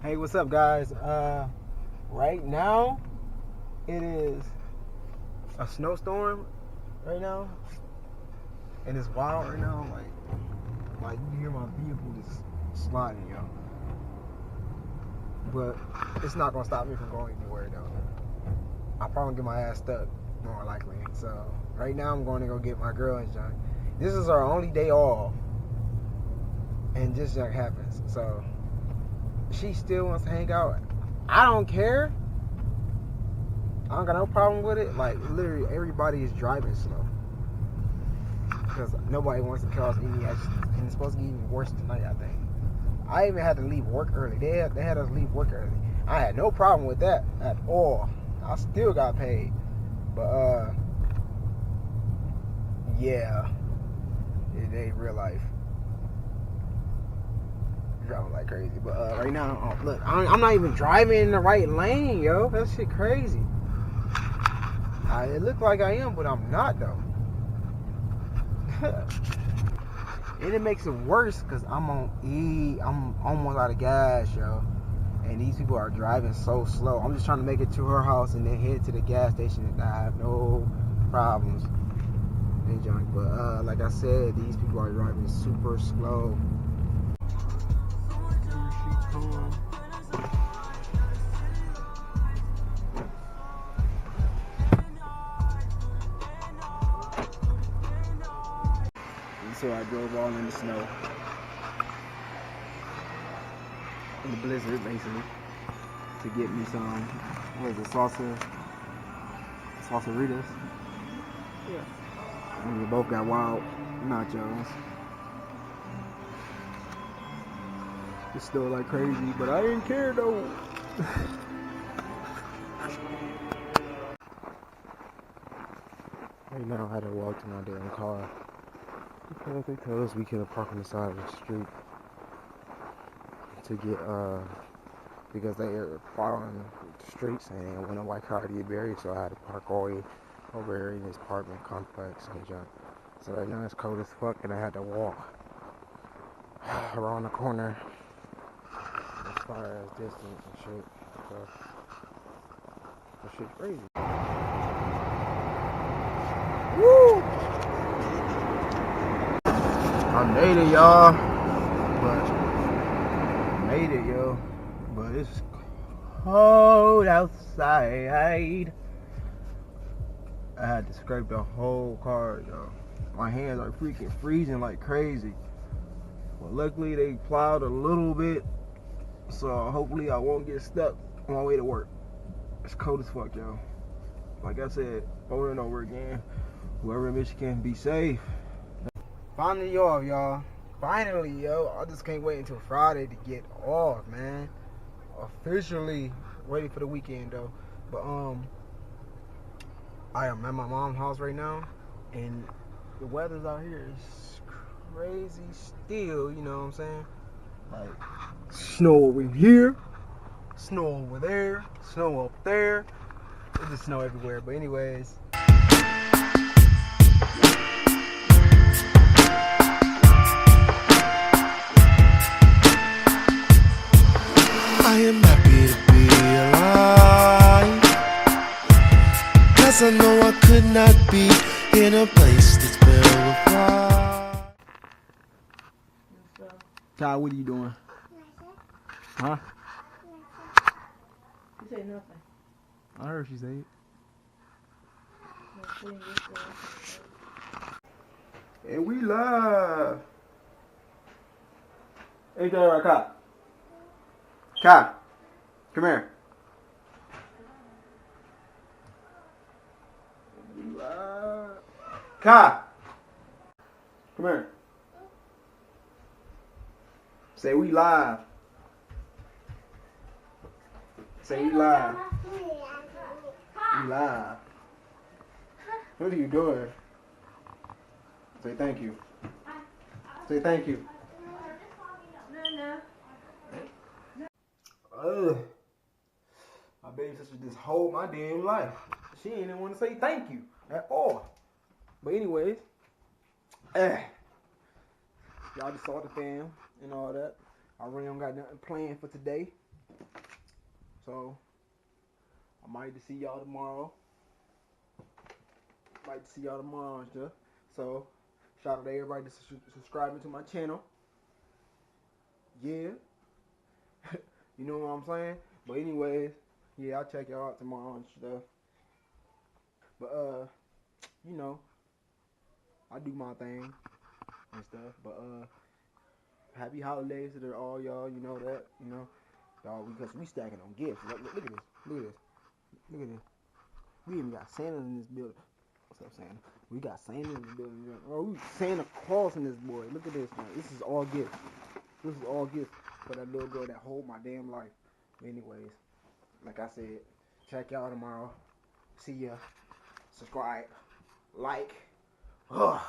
Hey, what's up, guys? Right now, it is a snowstorm right now, and it's wild right now. Like you can hear my vehicle just sliding, yo. But it's not gonna stop me from going anywhere, though. I'll probably get my ass stuck, more likely. So right now, I'm going to go get my girl and John. This is our only day off, and just like happens. So she still wants to hang out. I don't care. I don't got no problem with it. Like, literally, everybody is driving slow because nobody wants to cause any accidents. And it's supposed to get even worse tonight, I think. I even had to leave work early. They had us leave work early. I had no problem with that at all. I still got paid. But, yeah. It ain't real life. Driving like crazy. But right now, look, I'm not even driving in the right lane, yo. That shit crazy. It look like I am, but I'm not, though. And it makes it worse because I'm on E. I'm almost out of gas, yo. And these people are driving so slow. I'm just trying to make it to her house and then head to the gas station, and I have no problems. But like I said, these people are driving super slow. So I drove all in the snow, in the blizzard, basically, to get me some, what is it, salsaritas. Yeah. And we both got wild nachos. It's still like crazy, but I didn't care though. Right now I had to walk to my damn car because they told us we couldn't park on the side of the street to get because they are following the streets and they want a white car to get buried, so I had to park all the way over here in this apartment complex and junk. So right now it's cold as fuck and I had to walk around the corner as far as distance and shit. So that shit's crazy. Woo! I made it, y'all. But it's cold outside. I had to scrape the whole car, yo. My hands are freaking freezing like crazy. But luckily they plowed a little bit, so hopefully I won't get stuck on my way to work. It's cold as fuck, yo. Like I said over and over again, whoever in Michigan, be safe. Finally off, y'all. Finally, yo. I just can't wait until Friday to get off, man. Officially ready for the weekend, though. But I am at my mom's house right now, and the weather's out here is crazy still, you know what I'm saying? Like, snow over here, snow over there, snow up there. It's just snow everywhere. But anyways, I am happy to be alive, 'cause I know I could not be in a place that's filled with pride. Ty, what are you doing? Huh? You say nothing. I heard she say it. And we live. Ain't that right, Kai? Kai, come here. We live. Kai, come here. Say we live. Say we live. We live. What are you doing? Say thank you. Say thank you. My baby sister just hold my damn life. She ain't even want to say thank you at all. But anyways, y'all just saw the fam and all that. I really don't got nothing planned for today. So I might see y'all tomorrow. And stuff. So shout out to everybody that's subscribing to my channel. Yeah. You know what I'm saying? But anyways, yeah, I'll check y'all out tomorrow and stuff. But you know, I do my thing and stuff. But happy holidays to all y'all, you know that, you know. Y'all, because we stacking on gifts. Look at this. Look at this. Look at this. We even got Santa in this building. What's up, Santa? We got Santa in this building. Oh, we Santa Claus in this boy. Look at this, man. This is all gifts. This is all gifts for that little girl that hold my damn life. Anyways, like I said, check y'all tomorrow. See ya. Subscribe. Like. Ugh.